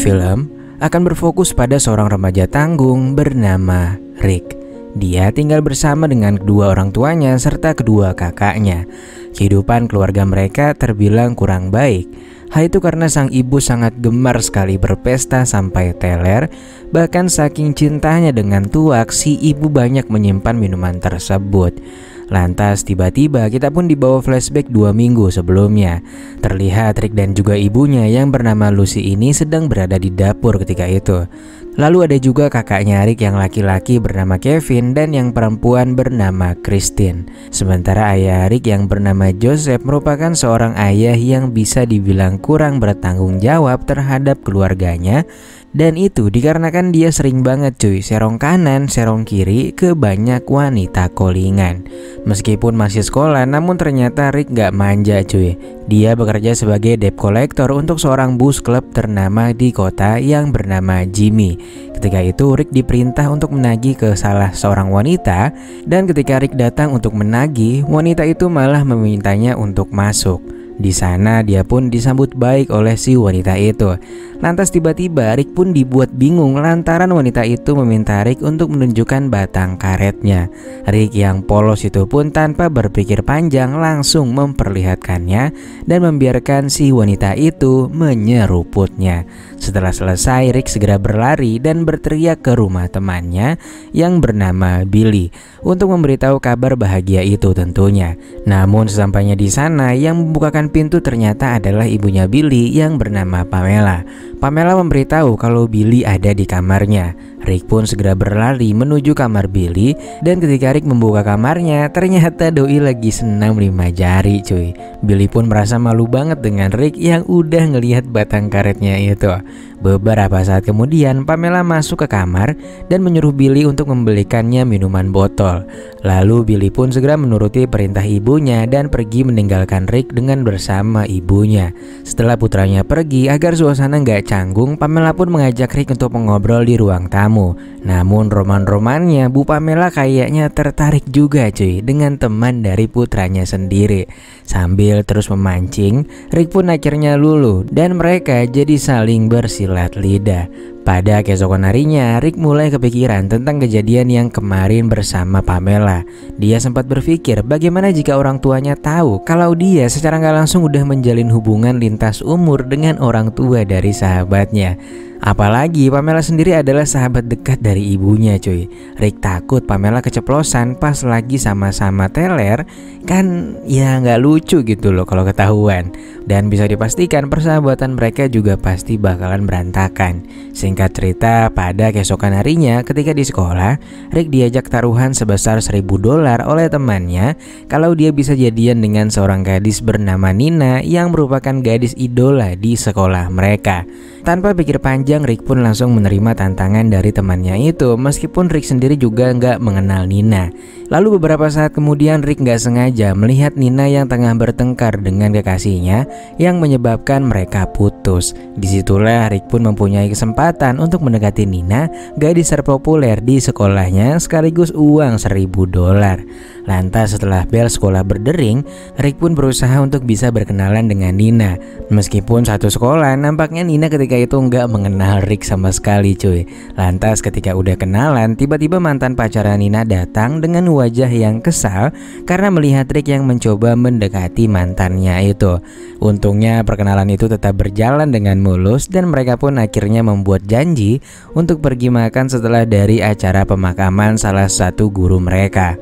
film akan berfokus pada seorang remaja tanggung bernama Rick. Dia tinggal bersama dengan kedua orang tuanya serta kedua kakaknya. Kehidupan keluarga mereka terbilang kurang baik. Hal itu karena sang ibu sangat gemar sekali berpesta sampai teler. Bahkan saking cintanya dengan tuak, si ibu banyak menyimpan minuman tersebut. Lantas tiba-tiba kita pun dibawa flashback 2 minggu sebelumnya. Terlihat Rick dan juga ibunya yang bernama Lucy ini sedang berada di dapur ketika itu. Lalu ada juga kakaknya Rick yang laki-laki bernama Kevin dan yang perempuan bernama Christine. Sementara ayah Rick yang bernama Joseph merupakan seorang ayah yang bisa dibilang kurang bertanggung jawab terhadap keluarganya. Dan itu dikarenakan dia sering banget serong kanan serong kiri ke banyak wanita callingan. Meskipun masih sekolah, namun ternyata Rick gak manja Dia bekerja sebagai debt collector untuk seorang bus klub ternama di kota yang bernama Jimmy. Ketika itu Rick diperintah untuk menagih ke salah seorang wanita. Dan ketika Rick datang untuk menagih, wanita itu malah memintanya untuk masuk. Di sana dia pun disambut baik oleh si wanita itu. Lantas tiba-tiba Rick pun dibuat bingung lantaran wanita itu meminta Rick untuk menunjukkan batang karetnya. Rick yang polos itu pun tanpa berpikir panjang langsung memperlihatkannya dan membiarkan si wanita itu menyeruputnya. Setelah selesai, Rick segera berlari dan berteriak ke rumah temannya yang bernama Billy untuk memberitahu kabar bahagia itu tentunya. Namun sesampainya di sana, yang membukakan pintu ternyata adalah ibunya Billy yang bernama Pamela. Pamela memberitahu kalau Billy ada di kamarnya. Rick pun segera berlari menuju kamar Billy, dan ketika Rick membuka kamarnya ternyata doi lagi senam 5 jari Billy pun merasa malu banget dengan Rick yang udah ngelihat batang karetnya itu. Beberapa saat kemudian Pamela masuk ke kamar dan menyuruh Billy untuk membelikannya minuman botol. Lalu Billy pun segera menuruti perintah ibunya dan pergi meninggalkan Rick dengan bersama ibunya. Setelah putranya pergi, agar suasana gak canggung, Pamela pun mengajak Rick untuk mengobrol di ruang tamu. Namun roman-romannya Bu Pamela kayaknya tertarik juga dengan teman dari putranya sendiri. Sambil terus memancing, Rick pun akhirnya luluh dan mereka jadi saling bersilat lidah. Pada keesokan harinya, Rick mulai kepikiran tentang kejadian yang kemarin bersama Pamela. Dia sempat berpikir bagaimana jika orang tuanya tahu kalau dia secara gak langsung udah menjalin hubungan lintas umur dengan orang tua dari sahabatnya. Apalagi Pamela sendiri adalah sahabat dekat dari ibunya Rick takut Pamela keceplosan pas lagi sama-sama teler. Kan ya gak lucu gitu loh kalau ketahuan. Dan bisa dipastikan persahabatan mereka juga pasti bakalan berantakan. Singkat cerita, pada keesokan harinya ketika di sekolah, Rick diajak taruhan sebesar $1.000 oleh temannya kalau dia bisa jadian dengan seorang gadis bernama Nina yang merupakan gadis idola di sekolah mereka. Tanpa pikir panjang, Rick pun langsung menerima tantangan dari temannya itu, meskipun Rick sendiri juga nggak mengenal Nina. Lalu beberapa saat kemudian Rick nggak sengaja melihat Nina yang tengah bertengkar dengan kekasihnya yang menyebabkan mereka putus. Disitulah Rick pun mempunyai kesempatan untuk mendekati Nina, gadis terpopuler di sekolahnya, sekaligus uang $1.000. Lantas setelah bel sekolah berdering, Rick pun berusaha untuk bisa berkenalan dengan Nina. Meskipun satu sekolah, nampaknya Nina ketika itu nggak mengenal Rick sama sekali Lantas ketika udah kenalan, tiba-tiba mantan pacarnya Nina datang dengan wajah yang kesal karena melihat Rick yang mencoba mendekati mantannya itu. Untungnya perkenalan itu tetap berjalan dengan mulus dan mereka pun akhirnya membuat janji untuk pergi makan setelah dari acara pemakaman salah satu guru mereka.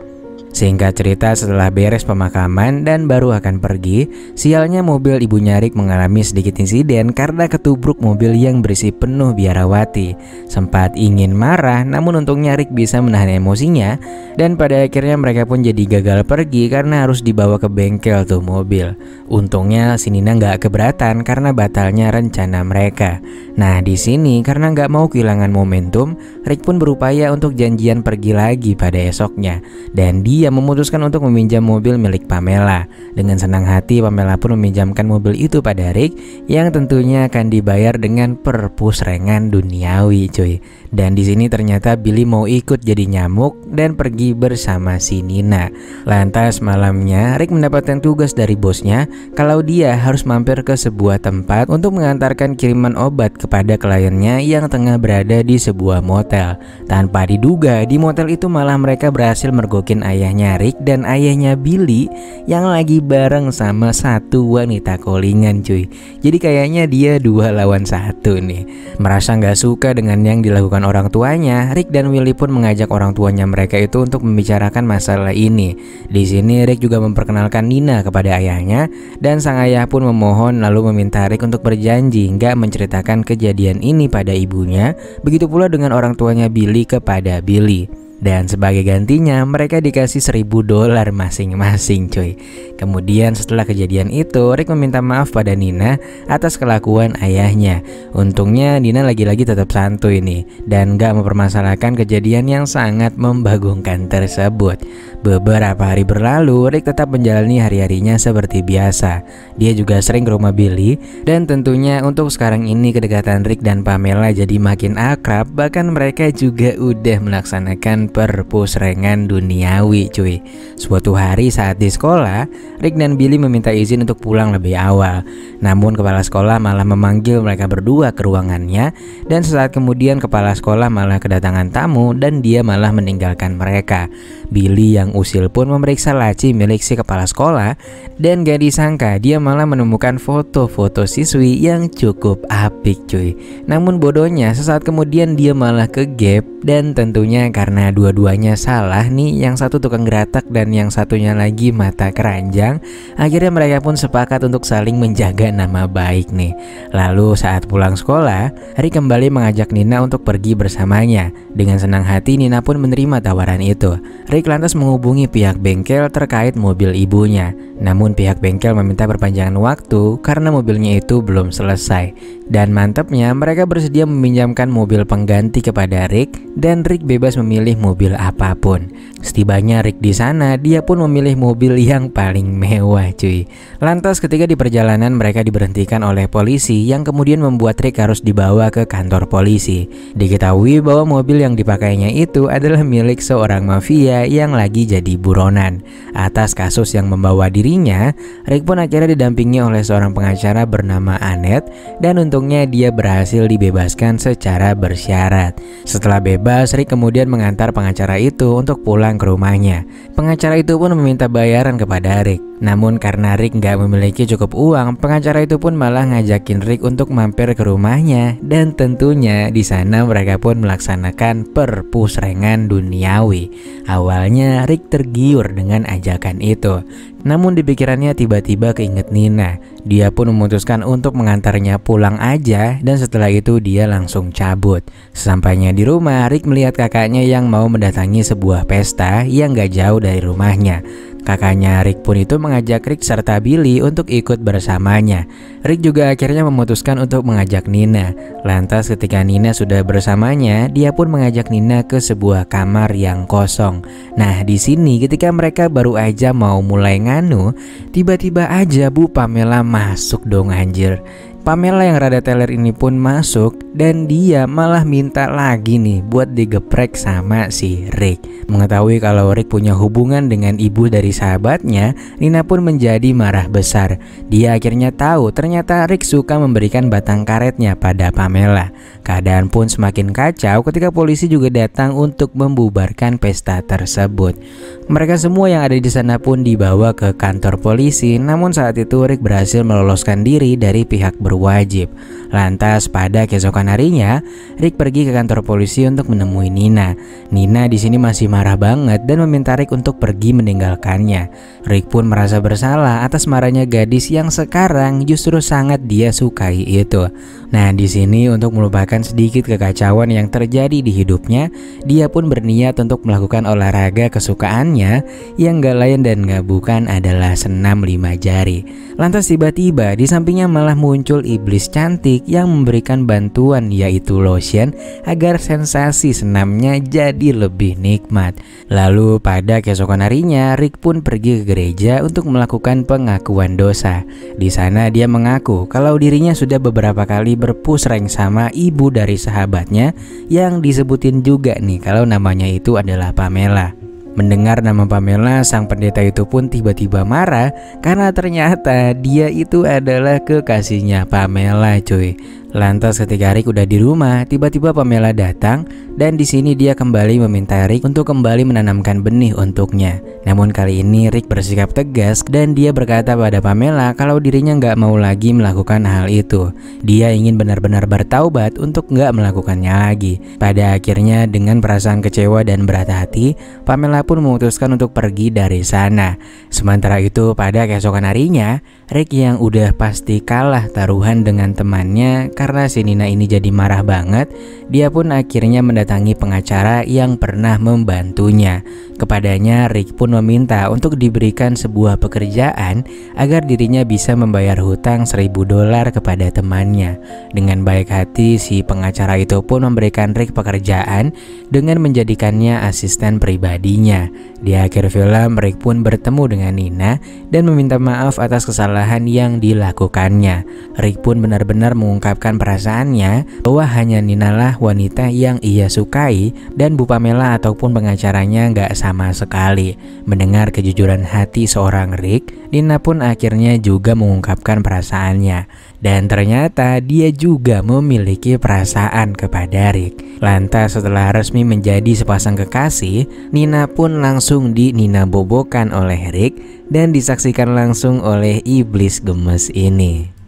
Singkat cerita, setelah beres pemakaman dan baru akan pergi, sialnya mobil ibunya Rick mengalami sedikit insiden karena ketubruk mobil yang berisi penuh biarawati. Sempat ingin marah, namun untungnya Rick bisa menahan emosinya dan pada akhirnya mereka pun jadi gagal pergi karena harus dibawa ke bengkel tuh mobil. Untungnya si Nina nggak keberatan karena batalnya rencana mereka. Nah di sini karena nggak mau kehilangan momentum, Rick pun berupaya untuk janjian pergi lagi pada esoknya dan dia dia memutuskan untuk meminjam mobil milik Pamela. Dengan senang hati Pamela pun meminjamkan mobil itu pada Rick yang tentunya akan dibayar dengan perpusrengan duniawi cuy. Dan di sini ternyata Billy mau ikut jadi nyamuk dan pergi bersama si Nina. Lantas malamnya Rick mendapatkan tugas dari bosnya kalau dia harus mampir ke sebuah tempat untuk mengantarkan kiriman obat kepada kliennya yang tengah berada di sebuah motel. Tanpa diduga di motel itu malah mereka berhasil mergokin ayahnya Rick dan ayahnya Billy yang lagi bareng sama satu wanita callingan cuy. Jadi kayaknya dia 2 lawan 1 nih. Merasa nggak suka dengan yang dilakukan orang tuanya, Rick dan Willy pun mengajak orang tuanya mereka itu untuk membicarakan masalah ini. Di sini Rick juga memperkenalkan Nina kepada ayahnya dan sang ayah pun memohon lalu meminta Rick untuk berjanji nggak menceritakan kejadian ini pada ibunya. Begitu pula dengan orang tuanya Billy kepada Billy. Dan sebagai gantinya mereka dikasih $1.000 masing-masing cuy. Kemudian setelah kejadian itu Rick meminta maaf pada Nina atas kelakuan ayahnya. Untungnya Nina lagi-lagi tetap santuy nih dan gak mempermasalahkan kejadian yang sangat membagongkan tersebut. Beberapa hari berlalu Rick tetap menjalani hari-harinya seperti biasa. Dia juga sering ke rumah Billy dan tentunya untuk sekarang ini kedekatan Rick dan Pamela jadi makin akrab. Bahkan mereka juga udah melaksanakan perpusrengan duniawi cuy. Suatu hari saat di sekolah, Rick dan Billy meminta izin untuk pulang lebih awal. Namun kepala sekolah malah memanggil mereka berdua ke ruangannya. Dan sesaat kemudian kepala sekolah malah kedatangan tamu dan dia malah meninggalkan mereka. Billy yang usil pun memeriksa laci milik si kepala sekolah. Dan gak disangka dia malah menemukan foto-foto siswi yang cukup apik cuy. Namun bodohnya sesaat kemudian dia malah ke gap. Dan tentunya karena dua-duanya salah nih, yang satu tukang geratak dan yang satunya lagi mata keranjang, akhirnya mereka pun sepakat untuk saling menjaga nama baik nih. Lalu saat pulang sekolah, Rick kembali mengajak Nina untuk pergi bersamanya. Dengan senang hati Nina pun menerima tawaran itu. Rick lantas menghubungi pihak bengkel terkait mobil ibunya. Namun pihak bengkel meminta perpanjangan waktu karena mobilnya itu belum selesai. Dan mantapnya mereka bersedia meminjamkan mobil pengganti kepada Rick dan Rick bebas memilih mobil apapun. Setibanya Rick di sana, dia pun memilih mobil yang paling mewah cuy. Lantas ketika di perjalanan mereka diberhentikan oleh polisi yang kemudian membuat Rick harus dibawa ke kantor polisi. Diketahui bahwa mobil yang dipakainya itu adalah milik seorang mafia yang lagi jadi buronan. Atas kasus yang membawa dirinya, Rick pun akhirnya didampingi oleh seorang pengacara bernama Annette dan untungnya dia berhasil dibebaskan secara bersyarat. Setelah bebas, Rick kemudian mengantar pengacara itu untuk pulang ke rumahnya. Pengacara itu pun meminta bayaran kepada Rick. Namun karena Rick nggak memiliki cukup uang, pengacara itu pun malah ngajakin Rick untuk mampir ke rumahnya. Dan tentunya di sana mereka pun melaksanakan perpusrengan duniawi. Awalnya Rick tergiur dengan ajakan itu. Namun di pikirannya tiba-tiba keinget Nina. Dia pun memutuskan untuk mengantarnya pulang aja dan setelah itu dia langsung cabut. Sesampainya di rumah, Rick melihat kakaknya yang mau mendatangi sebuah pesta yang gak jauh dari rumahnya. Kakaknya Rick pun itu mengajak Rick serta Billy untuk ikut bersamanya. Rick juga akhirnya memutuskan untuk mengajak Nina. Lantas ketika Nina sudah bersamanya, dia pun mengajak Nina ke sebuah kamar yang kosong. Nah di sini ketika mereka baru aja mau mulai nganu, tiba-tiba aja Bu Pamela masuk dong anjir. Pamela yang rada teler ini pun masuk dan dia malah minta lagi nih buat digeprek sama si Rick. Mengetahui kalau Rick punya hubungan dengan ibu dari sahabatnya, Nina pun menjadi marah besar. Dia akhirnya tahu ternyata Rick suka memberikan batang karetnya pada Pamela. Keadaan pun semakin kacau ketika polisi juga datang untuk membubarkan pesta tersebut. Mereka semua yang ada di sana pun dibawa ke kantor polisi, namun saat itu Rick berhasil meloloskan diri dari pihak berwajib. Lantas pada keesokan harinya, Rick pergi ke kantor polisi untuk menemui Nina. Nina di sini masih marah banget dan meminta Rick untuk pergi meninggalkannya. Rick pun merasa bersalah atas marahnya gadis yang sekarang justru sangat dia sukai itu. Nah, di sini untuk melupakan sedikit kekacauan yang terjadi di hidupnya, dia pun berniat untuk melakukan olahraga kesukaannya yang gak lain dan gak bukan adalah senam 5 jari. Lantas tiba-tiba di sampingnya malah muncul iblis cantik yang memberikan bantuan, yaitu lotion, agar sensasi senamnya jadi lebih nikmat. Lalu pada keesokan harinya, Rick pun pergi ke gereja untuk melakukan pengakuan dosa. Di sana dia mengaku kalau dirinya sudah beberapa kali berpusreng sama ibu dari sahabatnya yang disebutin juga nih kalau namanya itu adalah Pamela. Mendengar nama Pamela, sang pendeta itu pun tiba-tiba marah karena ternyata dia itu adalah kekasihnya Pamela, cuy. Lantas ketika Rick udah di rumah, tiba-tiba Pamela datang dan di sini dia kembali meminta Rick untuk kembali menanamkan benih untuknya. Namun kali ini Rick bersikap tegas dan dia berkata pada Pamela kalau dirinya nggak mau lagi melakukan hal itu. Dia ingin benar-benar bertaubat untuk nggak melakukannya lagi. Pada akhirnya dengan perasaan kecewa dan berat hati, Pamela pun memutuskan untuk pergi dari sana. Sementara itu pada keesokan harinya, Rick yang udah pasti kalah taruhan dengan temannya karena si Nina ini jadi marah banget, dia pun akhirnya mendatangi pengacara yang pernah membantunya. Kepadanya Rick pun meminta untuk diberikan sebuah pekerjaan agar dirinya bisa membayar hutang $1.000 kepada temannya. Dengan baik hati si pengacara itu pun memberikan Rick pekerjaan dengan menjadikannya asisten pribadinya. Di akhir film Rick pun bertemu dengan Nina dan meminta maaf atas kesalahan yang dilakukannya. Rick pun benar-benar mengungkapkan perasaannya bahwa hanya Nina lah wanita yang ia sukai dan Bu Pamela ataupun pengacaranya nggak sama sekali. Mendengar kejujuran hati seorang Rick, Nina pun akhirnya juga mengungkapkan perasaannya. Dan ternyata dia juga memiliki perasaan kepada Rick. Lantas setelah resmi menjadi sepasang kekasih, Nina pun langsung Nina bobokan oleh Rick dan disaksikan langsung oleh iblis gemes ini.